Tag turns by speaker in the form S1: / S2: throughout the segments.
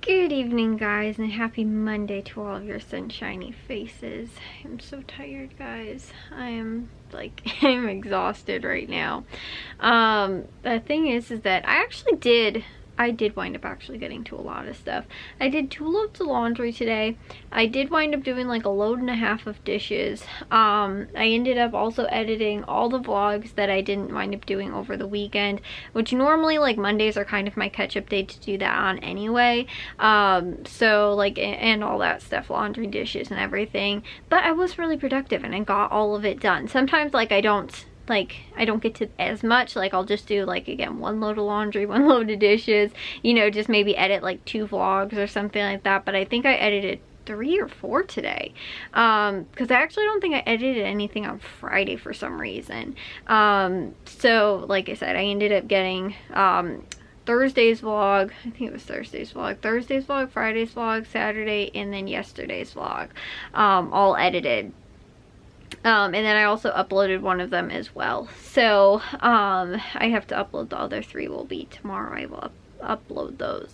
S1: Good evening, guys, and happy Monday to all of your sunshiny faces. I'm so tired, guys. I am I'm exhausted right now. The thing is that I did wind up actually getting to a lot of stuff. I did 2 loads of laundry today. I did wind up doing like a load and a half of dishes. I ended up also editing all the vlogs that I didn't wind up doing over the weekend, which normally like Mondays are kind of my catch-up day to do that on anyway. So like, and all that stuff, laundry, dishes, and everything. But I was really productive and I got all of it done. Sometimes like I don't get to as much, like I'll just do like, again, 1 load of laundry, 1 load of dishes, you know, just maybe edit like 2 vlogs or something like that. But I think I edited 3 or 4 today, because I actually don't think I edited anything on Friday for some reason. So like I said, I ended up getting Thursday's vlog, I think it was Thursday's vlog, Friday's vlog, Saturday, and then yesterday's vlog, all edited. And then I also uploaded one of them as well. So I have to upload the other 3 will be tomorrow. I will upload those.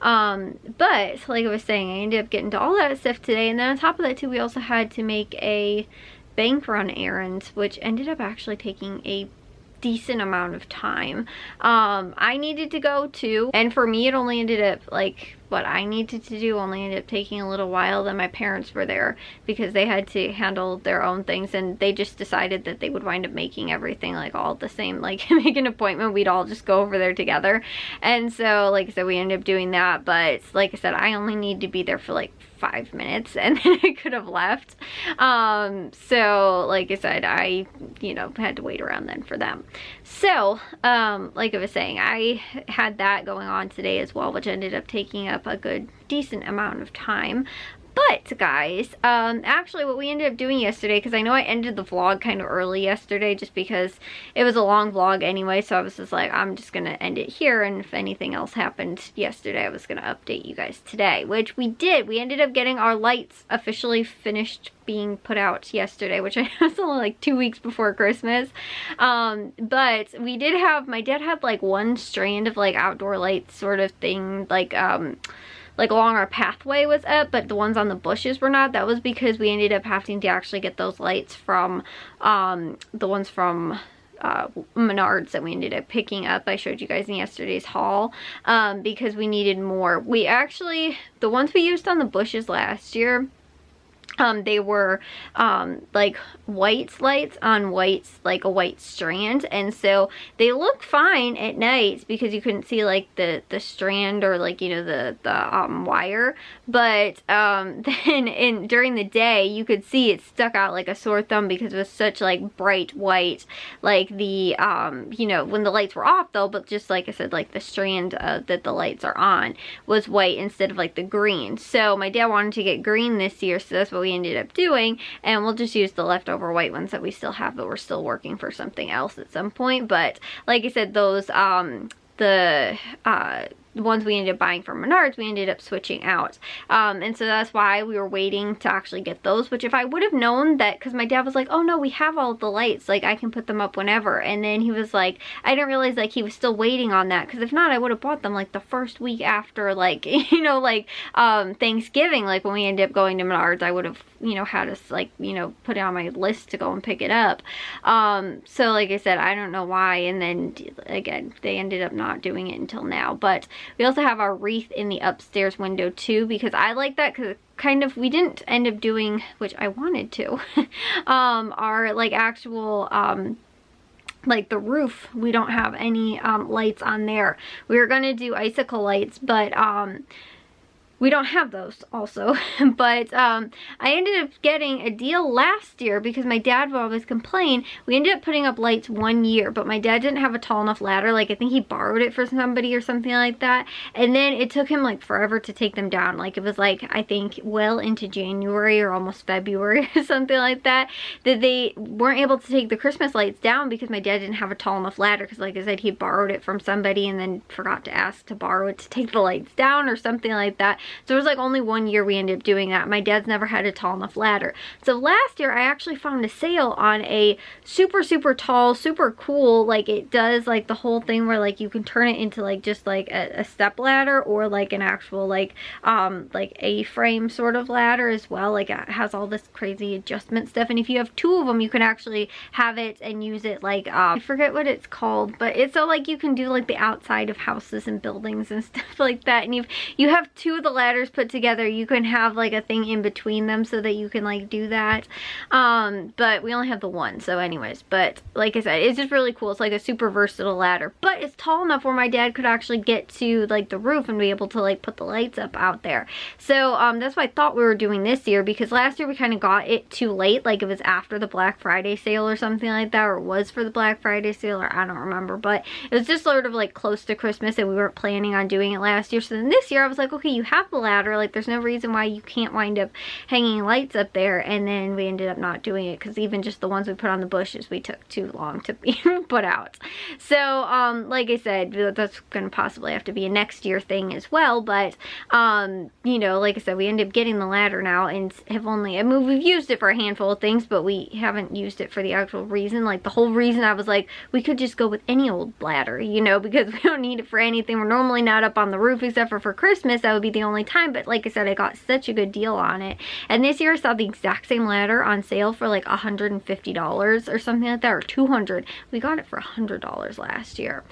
S1: But like I was saying, I ended up getting to all that stuff today. And then on top of that too, we also had to make a bank run errand, which ended up actually taking a decent amount of time. I needed to go too, and for me it only ended up, like, what I needed to do only ended up taking a little while. Then my parents were there because they had to handle their own things, and they just decided that they would wind up making everything like all the same, like make an appointment, we'd all just go over there together. And so like I said, we ended up doing that. But like I said, I only need to be there for like 5 minutes and then I could have left. So like I said, I, you know, had to wait around then for them. So like I was saying, I had that going on today as well, which ended up taking up a good decent amount of time. But guys, actually what we ended up doing yesterday, because I know I ended the vlog kind of early yesterday just because it was a long vlog anyway, so I was just like, I'm just gonna end it here, and if anything else happened yesterday I was gonna update you guys today, which we did. We ended up getting our lights officially finished being put out yesterday, which I know is only like 2 weeks before Christmas. But we did have, my dad had like 1 strand of like outdoor lights sort of thing, like along our pathway was up, but the ones on the bushes were not. That was because we ended up having to actually get those lights from the ones from Menards that we ended up picking up. I showed you guys in yesterday's haul, because we needed more. We actually, the ones we used on the bushes last year, they were like white lights on whites, like a white strand, and so they look fine at night because you couldn't see like the strand or like, you know, the wire. But then during the day you could see it stuck out like a sore thumb because it was such like bright white, like the you know, when the lights were off though, but just like I said, like the strand that the lights are on was white instead of like the green. So my dad wanted to get green this year, so that's what we ended up doing, and we'll just use the leftover white ones that we still have, but we're still working for something else at some point. But like I said, those the ones we ended up buying from Menards, we ended up switching out. And so that's why we were waiting to actually get those, which if I would have known that, because my dad was like, oh no, we have all the lights, like I can put them up whenever. And then he was like, I didn't realize like he was still waiting on that, because if not, I would have bought them like the first week after, like, you know, like Thanksgiving. Like when we ended up going to Menards, I would have, you know, had us like, you know, put it on my list to go and pick it up. So like I said, I don't know why. And then again, they ended up not doing it until now. But we also have our wreath in the upstairs window too, because I like that, because kind of, we didn't end up doing, which I wanted to, our like actual like the roof, we don't have any lights on there. We were gonna do icicle lights, but we don't have those also. But I ended up getting a deal last year because my dad would always complain. We ended up putting up lights 1 year, but my dad didn't have a tall enough ladder. Like I think he borrowed it for somebody or something like that, and then it took him like forever to take them down. Like it was like, I think well into January or almost February or something like that, that they weren't able to take the Christmas lights down because my dad didn't have a tall enough ladder, because like I said, he borrowed it from somebody and then forgot to ask to borrow it to take the lights down or something like that. So it was like only 1 year we ended up doing that. My dad's never had a tall enough ladder. So last year I actually found a sale on a super tall, super cool, like it does like the whole thing where like you can turn it into like just like a step ladder, or like an actual like A-frame sort of ladder as well. Like it has all this crazy adjustment stuff, and if you have 2 of them you can actually have it and use it like I forget what it's called, but it's so like you can do like the outside of houses and buildings and stuff like that. And if you have 2 of the ladders put together, you can have like a thing in between them so that you can like do that. But we only have the one, so anyways, but like I said, it's just really cool. It's like a super versatile ladder, but it's tall enough where my dad could actually get to like the roof and be able to like put the lights up out there. So that's why I thought we were doing this year, because last year we kind of got it too late. Like it was after the Black Friday sale or something like that, or it was for the Black Friday sale, or I don't remember, but it was just sort of like close to Christmas and we weren't planning on doing it last year. So then this year I was like, okay, you have the ladder, like there's no reason why you can't wind up hanging lights up there. And then we ended up not doing it because even just the ones we put on the bushes, we took too long to be put out. So like I said, that's gonna possibly have to be a next year thing as well. But you know, like I said, we ended up getting the ladder now and have only, I mean, we've used it for a handful of things, but we haven't used it for the actual reason. Like the whole reason I was like, we could just go with any old ladder, you know, because we don't need it for anything. We're normally not up on the roof except for Christmas. That would be the only time. But like I said, I got such a good deal on it. And this year I saw the exact same ladder on sale for like $150 or something like that, or $200. We got it for $100 last year.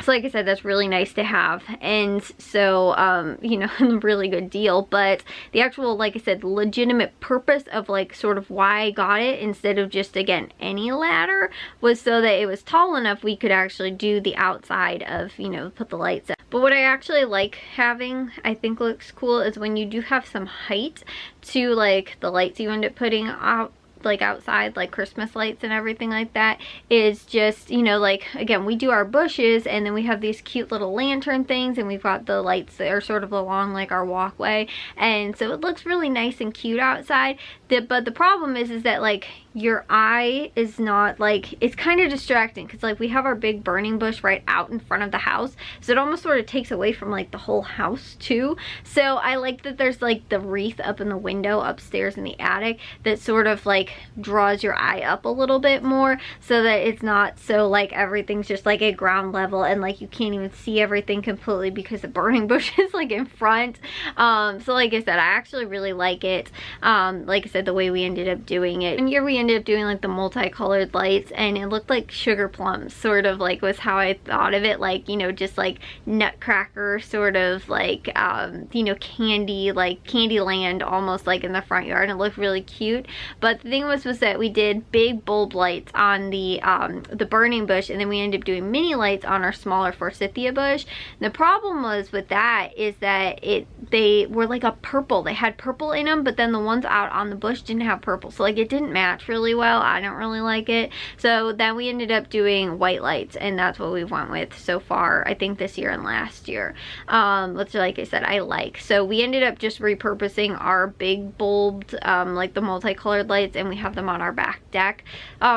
S1: So like I said, that's really nice to have. And so, you know, a really good deal. But the actual, like I said, legitimate purpose of like sort of why I got it instead of just, again, any ladder, was so that it was tall enough we could actually do the outside of, you know, put the lights up. But what I actually like having, I think looks cool, is when you do have some height to like the lights you end up putting out, like outside, like Christmas lights and everything like that, is just, you know, like again, we do our bushes and then we have these cute little lantern things, and we've got the lights that are sort of along like our walkway, and so it looks really nice and cute outside. But the problem is that like your eye is not like, it's kind of distracting because like we have our big burning bush right out in front of the house, so it almost sort of takes away from like the whole house too. So I like that there's like the wreath up in the window upstairs in the attic that sort of like draws your eye up a little bit more, so that it's not so like everything's just like at ground level and like you can't even see everything completely because the burning bush is like in front. So like I said, I actually really like it. Like I said, the way we ended up doing it, and here we ended up doing like the multicolored lights, and it looked like sugar plums, sort of like was how I thought of it, like, you know, just like nutcracker sort of like you know, candy, like Candyland almost, like in the front yard, and it looked really cute. But the thing was that we did big bulb lights on the burning bush, and then we ended up doing mini lights on our smaller forsythia bush. And the problem was with that is that they were like a purple, they had purple in them, but then the ones out on the bush didn't have purple, so like it didn't match really well. I don't really like it. So then we ended up doing white lights, and that's what we went with so far, I think this year and last year, which like I said, I like. So we ended up just repurposing our big bulbed like the multicolored lights, and we have them on our back deck,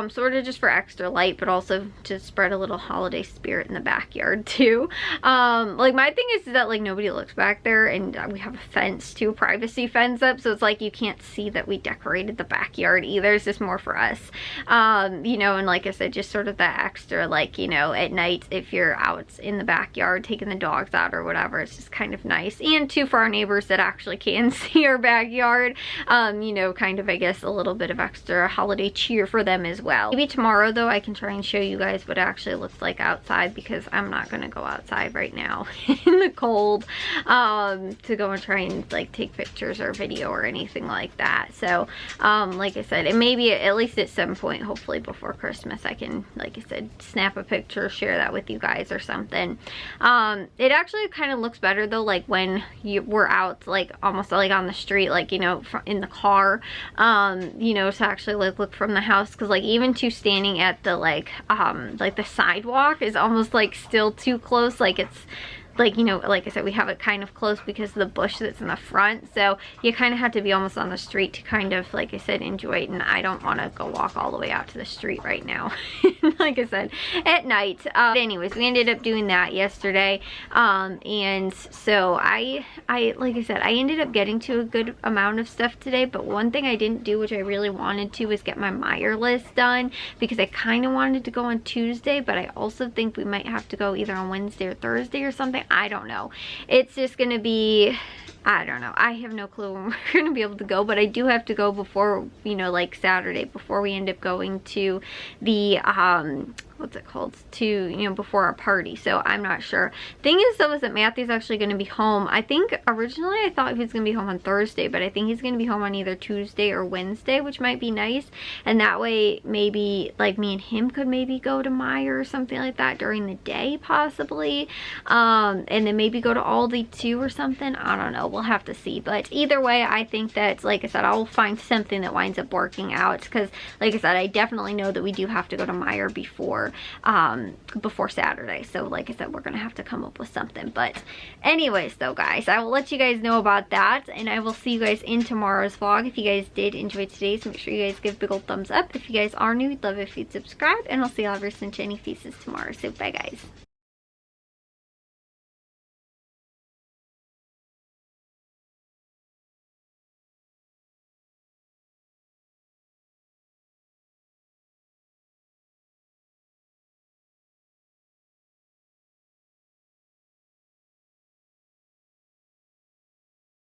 S1: sort of just for extra light, but also to spread a little holiday spirit in the backyard too. Like my thing is that like nobody looks back there, and we have a fence too, privacy fence up, so it's like you can't see that we decorated the backyard either. It's just more for us, you know. And like I said, just sort of that extra, like, you know, at night if you're out in the backyard taking the dogs out or whatever, it's just kind of nice. And too, for our neighbors that actually can see our backyard, you know, kind of, I guess, a little bit of extra holiday cheer for them as well. Maybe tomorrow though I can try and show you guys what it actually looks like outside, because I'm not gonna go outside right now in the cold to go and try and like take pictures or video or anything like that. So like I said, and maybe at least at some point, hopefully before Christmas, I can, like I said, snap a picture, share that with you guys or something. It actually kind of looks better though, like when we're out, like almost like on the street, like, you know, in the car, you know, to actually like look from the house, because like even to standing at the like the sidewalk is almost like still too close. Like it's like, you know, like I said, we have it kind of close because of the bush that's in the front, so you kind of have to be almost on the street to kind of, like I said, enjoy it. And I don't want to go walk all the way out to the street right now like I said, at night. Anyways, we ended up doing that yesterday. And so I like I said, I ended up getting to a good amount of stuff today, but one thing I didn't do, which I really wanted to, was get my Meijer list done, because I kind of wanted to go on Tuesday, but I also think we might have to go either on Wednesday or Thursday or something. I don't know. It's just gonna be, I don't know. I have no clue when we're going to be able to go, but I do have to go before, you know, like Saturday, before we end up going to the, what's it called, to, you know, before our party. So I'm not sure. Thing is though, is that Matthew's actually going to be home. I think originally I thought he was going to be home on Thursday, but I think he's going to be home on either Tuesday or Wednesday, which might be nice. And that way maybe like me and him could maybe go to Meijer or something like that during the day, possibly. And then maybe go to Aldi too or something. I don't know. We'll have to see. But either way, I think that, like I said, I'll find something that winds up working out, because like I said, I definitely know that we do have to go to Meijer before Saturday. So like I said, we're gonna have to come up with something. But anyways though, guys, I will let you guys know about that, and I will see you guys in tomorrow's vlog. If you guys did enjoy today's, make sure you guys give a big old thumbs up. If you guys are new, we'd love if you'd subscribe, and I'll see all of your sunshiny faces tomorrow. So bye guys.